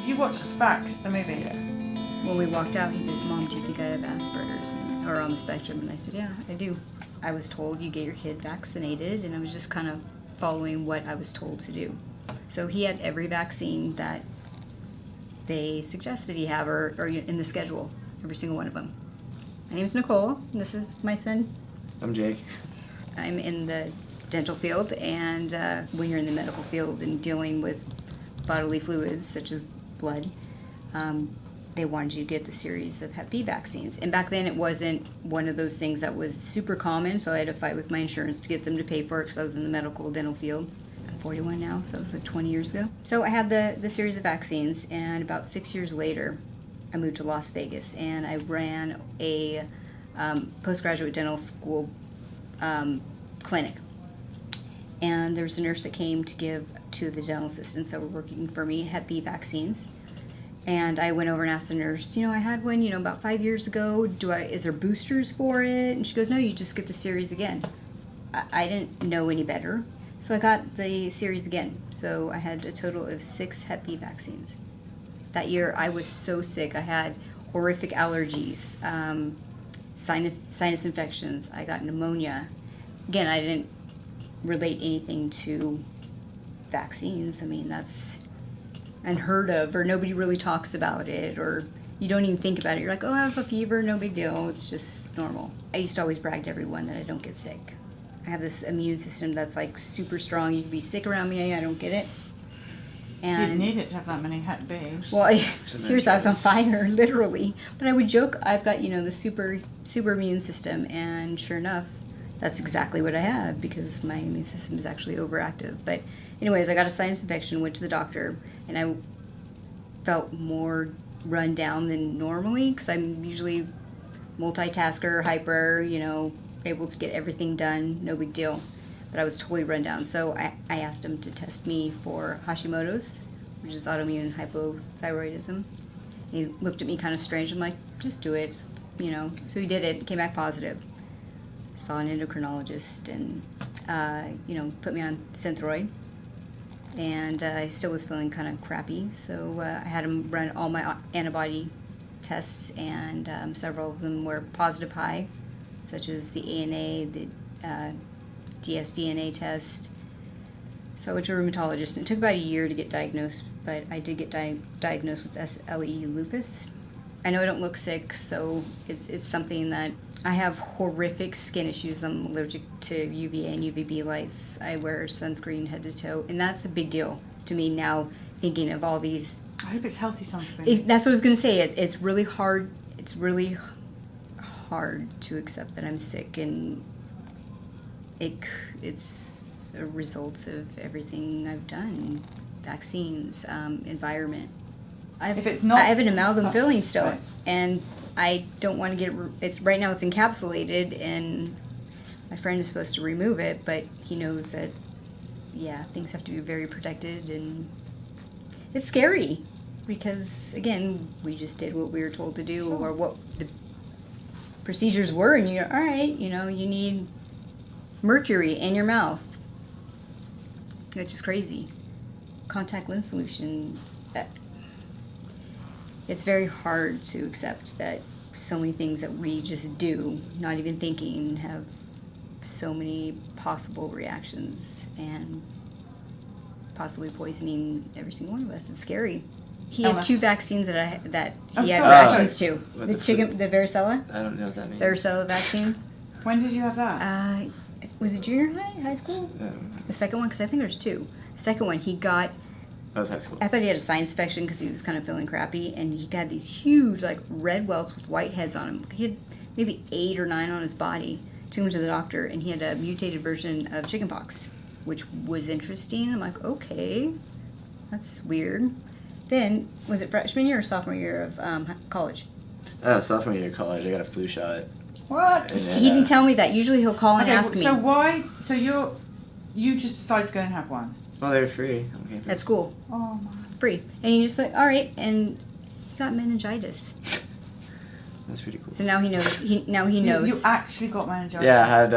You watched Vaxxed, the movie? Yeah. When we walked out, he goes, "Mom, do you think I have Asperger's or on the spectrum?" And I said, "Yeah, I do. I was told you get your kid vaccinated," and I was just kind of following what I was told to do. So he had every vaccine that they suggested he have or in the schedule, every single one of them. My name is Nicole, and this is my son. I'm Jake. I'm in the dental field, and when you're in the medical field and dealing with bodily fluids such as blood, they wanted you to get the series of Hep B vaccines. And back then it wasn't one of those things that was super common, so I had to fight with my insurance to get them to pay for it because I was in the medical dental field. I'm 41 now, so it was like 20 years ago. So I had the series of vaccines, and about 6 years later, I moved to Las Vegas, and I ran a postgraduate dental school clinic. And there was a nurse that came to give to the dental assistants that were working for me Hep B vaccines. And I went over and asked the nurse, I had one, about 5 years ago. Is there boosters for it? And she goes, no, you just get the series again. I didn't know any better. So I got the series again. So I had a total of 6 Hep B vaccines. That year I was so sick. I had horrific allergies, sinus infections. I got pneumonia. Again, I didn't relate anything to vaccines. I mean, that's unheard of, or nobody really talks about it, or you don't even think about it. You're like, oh, I have a fever, no big deal, it's just normal. I used to always brag to everyone that I don't get sick. I have this immune system that's like super strong. You can be sick around me, I don't get it. And you didn't need it to have that many Hep Bs. Well, seriously, I was on fire, literally. But I would joke, I've got, the super immune system, and sure enough, that's exactly what I have, because my immune system is actually overactive. But anyways, I got a sinus infection, went to the doctor, and I felt more run down than normally, because I'm usually multitasker, hyper, able to get everything done, no big deal. But I was totally run down. So I asked him to test me for Hashimoto's, which is autoimmune hypothyroidism. He looked at me kind of strange. I'm like, just do it, So he did it, came back positive. Saw an endocrinologist and, put me on Synthroid. And I still was feeling kind of crappy, so I had him run all my antibody tests, and several of them were positive high, such as the ANA, the dsDNA test. So I went to a rheumatologist, and it took about a year to get diagnosed, but I did get diagnosed with SLE lupus. I know I don't look sick, so it's something that I have horrific skin issues. I'm allergic to UVA and UVB lights. I wear sunscreen head to toe, and that's a big deal to me now, thinking of all these. I hope it's healthy sunscreen. That's what I was going to say. It's really hard. It's really hard to accept that I'm sick, and it's a result of everything I've done, vaccines, environment. I have an amalgam filling still, right. And I don't want to get it's right now. It's encapsulated, and my friend is supposed to remove it, but he knows that, things have to be very protected, and it's scary because, again, we just did what we were told to do, Sure. or what the procedures were, and you're all right. You need mercury in your mouth, which is crazy. Contact lens solution. It's very hard to accept that so many things that we just do, not even thinking, have so many possible reactions and possibly poisoning every single one of us. It's scary. He had 2 vaccines that he had reactions to. The varicella? I don't know what that means. Varicella vaccine. When did you have that? Was it junior high school? I don't know. The second one, because I think there's 2. The second one, he got. That was high school. I thought he had a sinus infection because he was kind of feeling crappy, and he got these huge, red welts with white heads on him. He had maybe 8 or 9 on his body. Took him to the doctor, and he had a mutated version of chickenpox, which was interesting. I'm like, okay, that's weird. Then, was it freshman year or sophomore year of college? Sophomore year of college, I got a flu shot. What? Then, He didn't tell me that. Usually he'll call and ask me. So why? So you just decided to go and have one? Well, they were free. Okay. At school. Oh my. Free. And you just like, all right, and he got meningitis. That's pretty cool. So now he knows. Now he knows. You actually got meningitis? Yeah, I had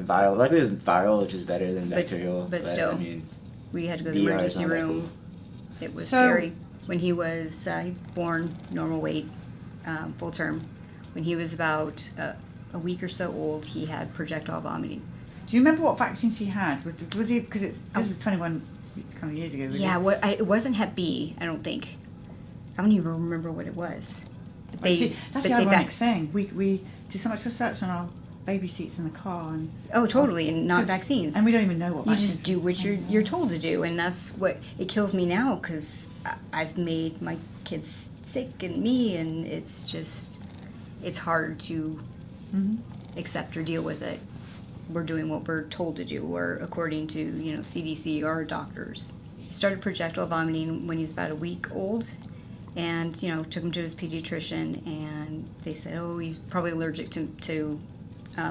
viral. Luckily, it was viral, which is better than bacterial. But still, I mean, we had to go to the VR is emergency not that room. cool. It was So, scary. When he was born normal weight, full term. When he was about a week or so old, he had projectile vomiting. Do you remember what vaccines he had? Was he, because this is 21 kind of years ago, really? Yeah, it wasn't Hep B, I don't think. I don't even remember what it was. But That's the ironic thing. We did so much research on our baby seats in the car. Oh, totally, and not vaccines. And we don't even know what you vaccines. just do what you're told to do, and that's what it kills me now, because I've made my kids sick and me, and it's hard to accept or deal with it. We're doing what we're told to do, or according to CDC or doctors. He started projectile vomiting when he was about a week old, and took him to his pediatrician, and they said, oh, he's probably allergic to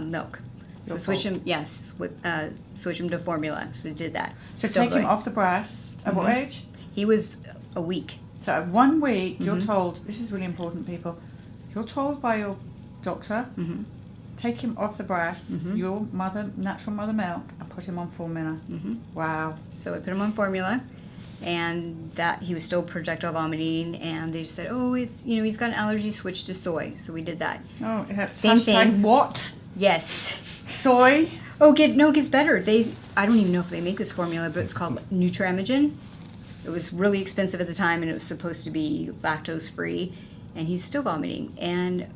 milk. So switch him to formula. So they did that. So take him off the breast. At what age? He was a week. So at 1 week, you're told, this is really important, people, you're told by your doctor, take him off the breast, your natural mother milk, and put him on formula. Wow. So I put him on formula, and that he was still projectile vomiting, and they just said, oh, it's he's got an allergy, switch to soy. So we did that. Oh, same thing. What? Yes. Soy? Oh, it gets better. I don't even know if they make this formula, but it's called Nutramigen. It was really expensive at the time, and it was supposed to be lactose free, and he's still vomiting. And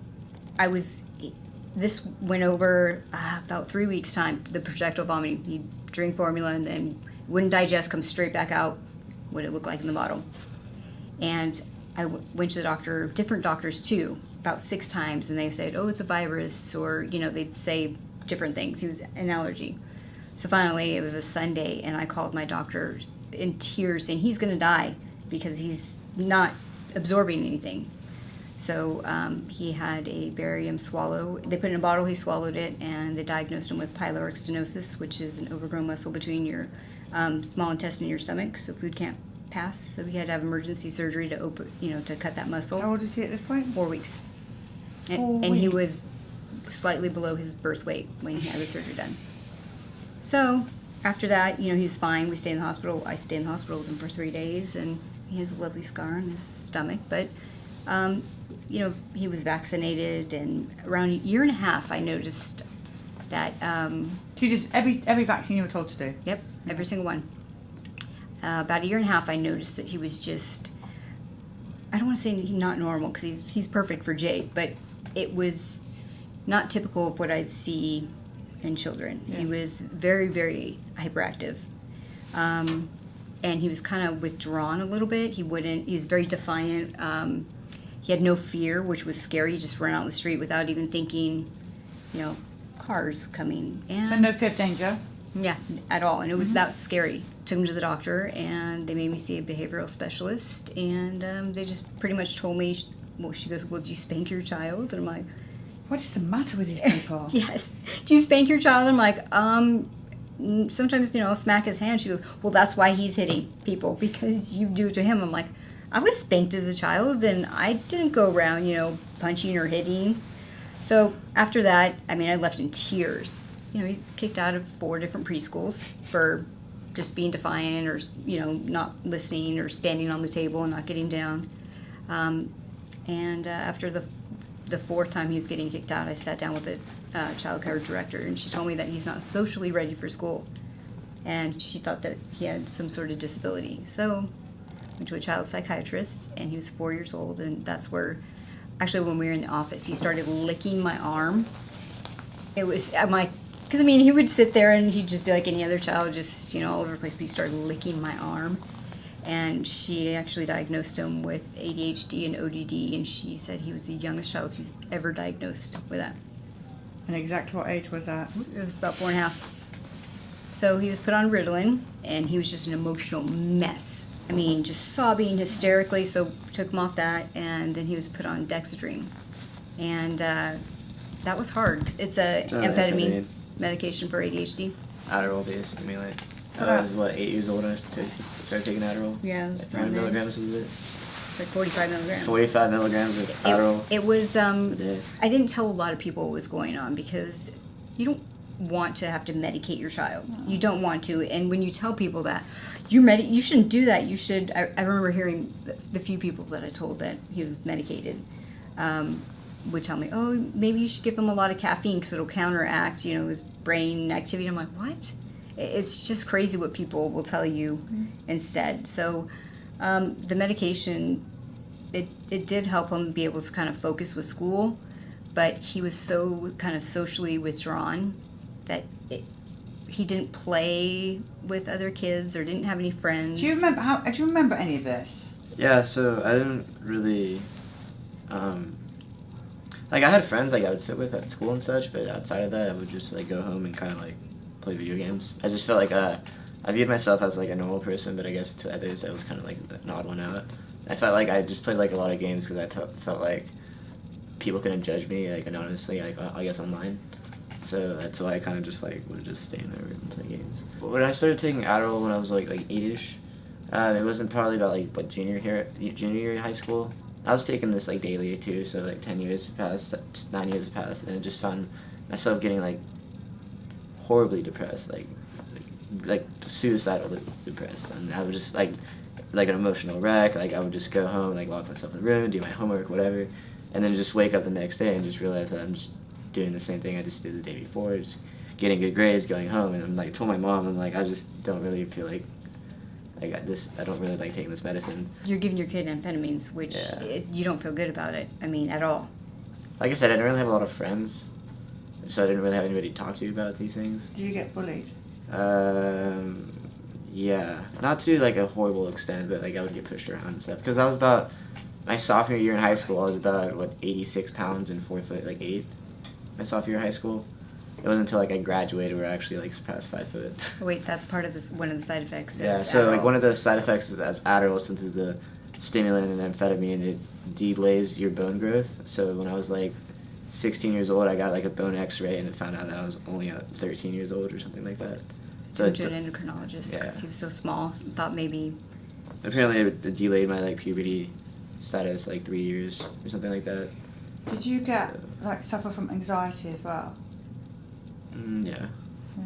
this went over about 3 weeks time, the projectile vomiting. He'd drink formula and then wouldn't digest, come straight back out what it looked like in the bottle. And I went to the doctor, different doctors too, about 6 times, and they said, oh, it's a virus, or they'd say different things. He was an allergy. So finally, it was a Sunday, and I called my doctor in tears saying he's going to die because he's not absorbing anything. So he had a barium swallow. They put it in a bottle, he swallowed it, and they diagnosed him with pyloric stenosis, which is an overgrown muscle between your small intestine and your stomach, so food can't pass. So he had to have emergency surgery to open, to cut that muscle. How old is he at this point? 4 weeks. And he was slightly below his birth weight when he had the surgery done. So after that, he was fine. We stayed in the hospital. I stayed in the hospital with him for 3 days, and he has a lovely scar on his stomach. But, he was vaccinated, and around a year and a half, I noticed that... So you just, every vaccine you were told to do? Yep, every single one. About a year and a half, I noticed that he was just... I don't want to say he's not normal, because he's perfect for Jake, but it was not typical of what I'd see in children. Yes. He was very, very hyperactive. And he was kind of withdrawn a little bit. He was very defiant. He had no fear, which was scary. He just ran out on the street without even thinking, cars coming. And so no fear of danger? Yeah, at all. And it was that scary. Took him to the doctor, and they made me see a behavioral specialist, and they just pretty much told me, she goes, well, do you spank your child? And I'm like, what is the matter with these people? Yes. Do you spank your child? I'm like, sometimes, I'll smack his hand. She goes, well, that's why he's hitting people, because you do it to him. I'm like, I was spanked as a child, and I didn't go around, punching or hitting. So after that, I left in tears. He's kicked out of 4 different preschools for just being defiant, or, not listening, or standing on the table and not getting down. And after the 4th time he was getting kicked out, I sat down with the child care director, and she told me that he's not socially ready for school, and she thought that he had some sort of disability. So went to a child psychiatrist, and he was 4 years old, and that's where, actually, when we were in the office, he started licking my arm. It was, I'm like, because he would sit there and he'd just be like any other child, just all over the place, but he started licking my arm. And she actually diagnosed him with ADHD and ODD, and she said he was the youngest child she's ever diagnosed with that. And exactly what age was that? It was about 4.5. So he was put on Ritalin, and he was just an emotional mess. Just sobbing hysterically, so took him off that, and then he was put on Dexedrine. And that was hard. It's a amphetamine medication for ADHD. Adderall to stimulate. So I was, 8 years old when I started taking Adderall? Yeah. It was How many milligrams was it? It's like 45 milligrams. 45 milligrams of Adderall? It was, I didn't tell a lot of people what was going on, because you don't want to have to medicate your child. You don't want to. And when you tell people that, you shouldn't do that. You should. I remember hearing the few people that I told that he was medicated would tell me, oh, maybe you should give him a lot of caffeine because it'll counteract, his brain activity. I'm like, what? It's just crazy what people will tell you instead. So the medication, it did help him be able to kind of focus with school, but he was so kind of socially withdrawn that he didn't play with other kids or didn't have any friends. Do you remember any of this? Yeah, so I didn't really, I had friends I would sit with at school and such, but outside of that, I would just go home and kind of play video games. I just felt like I viewed myself as a normal person, but I guess to others I was kind of an odd one out. I felt like I just played a lot of games because I felt like people couldn't judge me anonymously, I guess online. So that's why I kind of just would just stay in my room and play games. When I started taking Adderall when I was 8ish, it wasn't probably about junior year of high school. I was taking this daily too, so 10 years passed, 9 years passed, and I just found myself getting horribly depressed, suicidal depressed, and I was just an emotional wreck. I would just go home, lock myself in the room, do my homework, whatever, and then just wake up the next day and just realize that I'm just doing the same thing I just did the day before, just getting good grades, going home, and I'm told my mom, I'm I just don't really feel I don't really taking this medicine. You're giving your kid amphetamines, which you don't feel good about it, at all. Like I said, I didn't really have a lot of friends, so I didn't really have anybody to talk to about these things. Did you get bullied? Yeah, not to a horrible extent, but I would get pushed around and stuff. Because I was about, my sophomore year in high school, I was about, 86 pounds and 4'8", my sophomore year in high school. It wasn't until I graduated where I actually surpassed 5 foot. Oh, wait, that's part of one of the side effects. Yeah, so one of the side effects is Adderall, since it's the stimulant and amphetamine, it delays your bone growth. So when I was 16 years old, I got a bone X-ray and it found out that I was only 13 years old or something like that. So to an endocrinologist because he was so small. Thought maybe. Apparently, it delayed my puberty status 3 years or something like that. Did you get suffer from anxiety as well? Yeah. Yeah,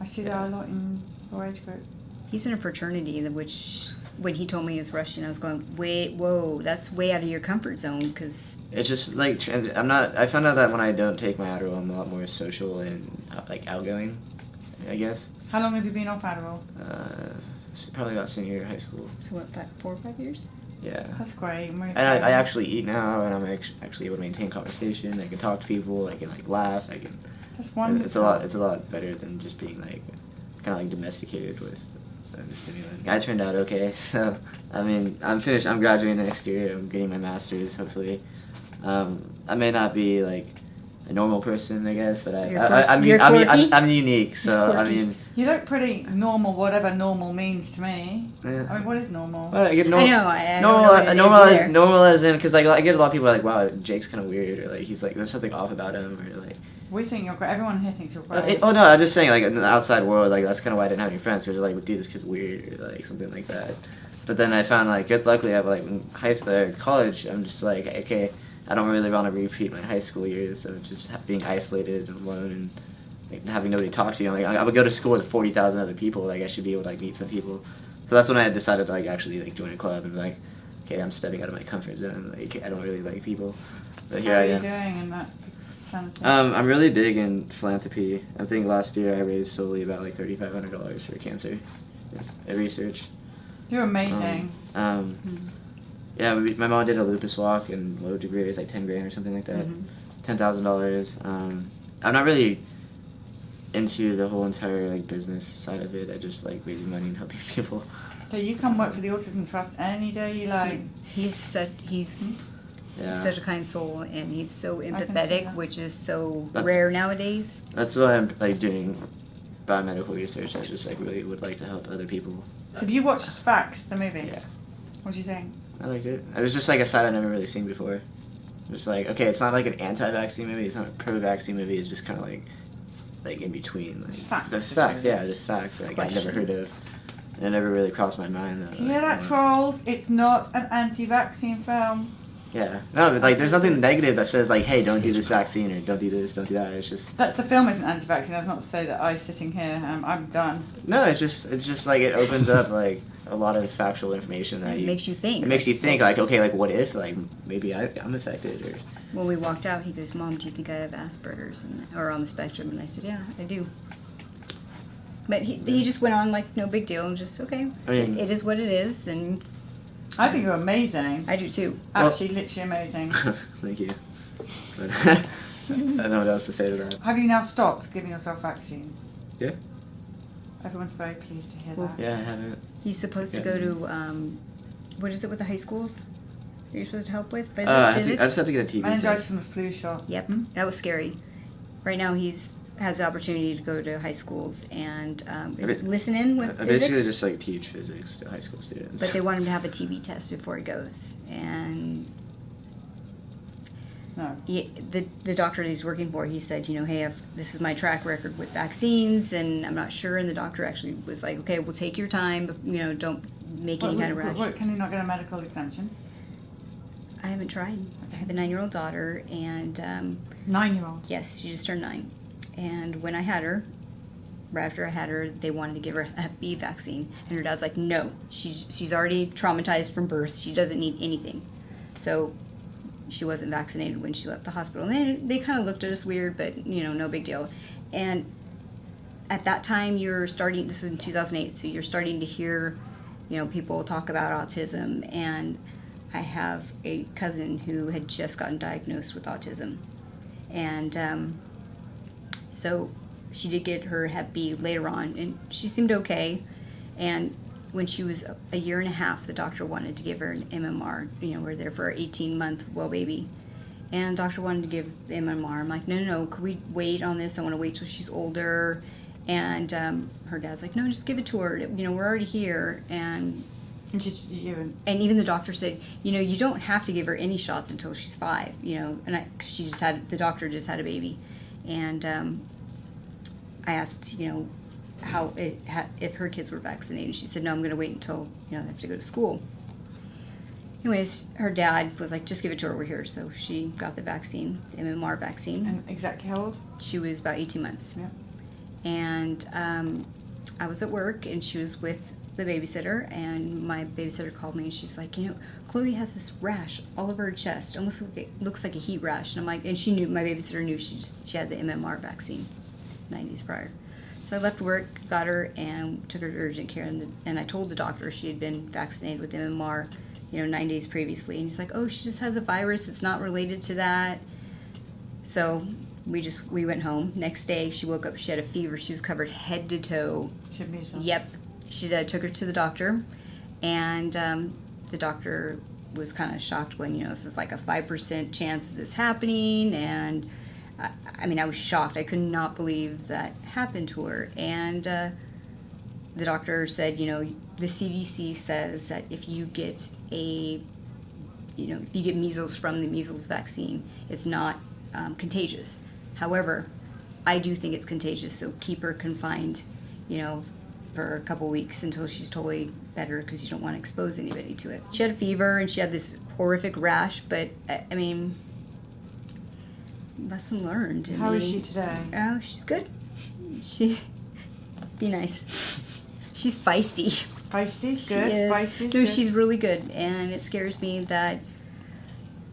I see that a lot in your age group. He's in a fraternity which, when he told me he was Russian, I was going, wait, whoa, that's way out of your comfort zone, because it's just I'm not. I found out that when I don't take my Adderall, I'm a lot more social and outgoing, I guess. How long have you been off Adderall? Probably about senior year of high school. So what, 4 or 5 years? Yeah. That's great. And I actually eat now, and I'm actually able to maintain conversation. I can talk to people. I can laugh. I can. That's wonderful. It's a lot better than just being kind of domesticated with the stimulant. I turned out okay, so I'm finished. I'm graduating next year. I'm getting my master's hopefully. I may not be a normal person, I guess, but I'm unique. So you look pretty normal, whatever normal means to me. Yeah. What is normal? Well, I get I know. Normal as in, because I get a lot of people wow, Jake's kind of weird, or he's there's something off about him, or We think you're great. Everyone here thinks you're great. Oh no, I'm just saying in the outside world, that's kind of why I didn't have any friends, because they're dude, this kid's weird, or something like that. But then I found luckily I have in high school or college, I'm just okay, I don't really want to repeat my high school years of just being isolated and alone and having nobody to talk to. I would go to school with 40,000 other people. I should be able to meet some people. So that's when I decided to actually join a club and be okay, I'm stepping out of my comfort zone. I don't really like people. But here I am. How are you doing in that sense? I'm really big in philanthropy. I think last year I raised solely about $3,500 for cancer research. You're amazing. Yeah, my mom did a lupus walk, and what would you raise, $10,000 or something like that, $10,000. I'm not really into the whole entire business side of it. I just like raising money and helping people. So you come work for the Autism Trust any day you like. He's such a kind soul, and he's so empathetic, which is so rare nowadays. That's why I'm doing biomedical research. I just really would like to help other people. So have you watched Vaxxed, the movie? Yeah. What do you think? I liked it. It was just a side I'd never really seen before. It was okay, it's not an anti-vaccine movie, it's not a pro-vaccine movie, it's just kind of in between. Facts. There's facts, yeah, just facts I've never heard of. And it never really crossed my mind. Do you hear that, trolls? It's not an anti-vaccine film. Yeah. No, but like, there's nothing negative that says like, hey, don't do this vaccine or don't do this, don't do that. It's just. The film isn't anti-vaccine. That's not to say that I sitting here, I'm done. No, it's just like it opens up like a lot of factual information that makes you think. It makes you think like, okay, like what if like maybe I'm affected or. When we walked out, he goes, "Mom, do you think I have Asperger's or on the spectrum?" And I said, "Yeah, I do." But he just went on like no big deal, just okay. I mean, it is what it is, and. I think you're amazing. I do too. Actually, literally amazing. Thank you. But I don't know what else to say to that. Have you now stopped giving yourself vaccines? Yeah. Everyone's very pleased to hear that. Yeah, I haven't. He's supposed to go to, what is it with the high schools? You're supposed to help with? I just have to get a TB Meningitis test. from the flu shot. Yep, that was scary. Right now has the opportunity to go to high schools and listen in with I physics. basically just like teach physics to high school students. But they want him to have a TB test before he goes. And No. the doctor that he's working for, he said, hey, this is my track record with vaccines, and I'm not sure. And the doctor actually was like, okay, we'll take your time, but, don't make any kind of rush. Can you not get a medical exemption? I haven't tried. I have a 9-year-old daughter, and 9-year-old? yes, she just turned 9. And when I had her, right after I had her, they wanted to give her a Hep B vaccine, and her dad's like, no, she's already traumatized from birth. She doesn't need anything. So she wasn't vaccinated when she left the hospital. And they kind of looked at us weird, but no big deal. And at that time, this was in 2008, so you're starting to hear, people talk about autism. And I have a cousin who had just gotten diagnosed with autism, and so she did get her Hep B later on, and she seemed okay. And when she was a year and a half, the doctor wanted to give her an MMR. We're there for our 18-month well baby. And the doctor wanted to give the MMR. I'm like, no, could we wait on this? I want to wait till she's older. And her dad's like, no, just give it to her. We're already here. And even the doctor said, you don't have to give her any shots until she's 5. And the doctor just had a baby. And I asked, if her kids were vaccinated. She said, no, I'm going to wait until, they have to go to school. Anyways, her dad was like, just give it to her, we're here. So she got the vaccine, the MMR vaccine. And exactly how old? She was about 18 months. Yeah. And I was at work, and she was with the babysitter, and my babysitter called me, and she's like, Chloe has this rash all over her chest, almost looks like a heat rash. And I'm like, and she knew, my babysitter knew she had the MMR vaccine 9 days prior. So I left work, got her, and took her to urgent care, and I told the doctor she had been vaccinated with MMR, 9 days previously. And he's like, oh, she just has a virus, it's not related to that. So we went home. Next day, she woke up, she had a fever, she was covered head to toe. She had measles. Yep. She took her to the doctor, and the doctor was kind of shocked when, this is like a 5% chance of this happening, and I was shocked. I could not believe that happened to her. And the doctor said, the CDC says that if you get measles from the measles vaccine, it's not contagious. However, I do think it's contagious, so keep her confined, for a couple weeks until she's totally better, because you don't want to expose anybody to it. She had a fever, and she had this horrific rash, but, lesson learned. How is she today? Oh, she's good. Be nice. She's feisty. Feisty's good. Feisty's No, good. she's really good, and it scares me that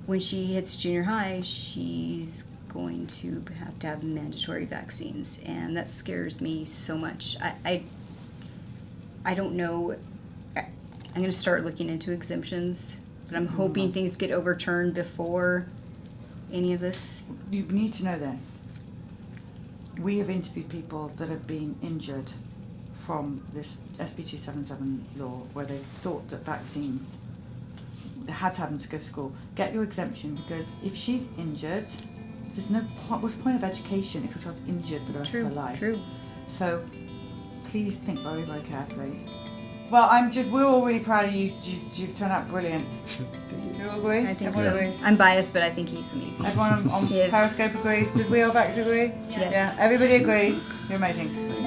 when she hits junior high, she's going to have mandatory vaccines, and that scares me so much. I don't know. I'm going to start looking into exemptions, but I'm hoping things get overturned before any of this. You need to know this. We have interviewed people that have been injured from this SB 277 law, where they thought that vaccines, they had to have them to go to school. Get your exemption, because if she's injured, there's no point. What's the point of education if your child's injured for the rest of her life? True. So please think very, very carefully. Well, we're all really proud of you. You've turned out brilliant. Do you all agree? I think Everyone so. agrees? I'm biased, but I think he's amazing. Everyone on He is. Periscope agrees. Does we all Vaxxed agree? Yes. Yeah, everybody agrees. You're amazing.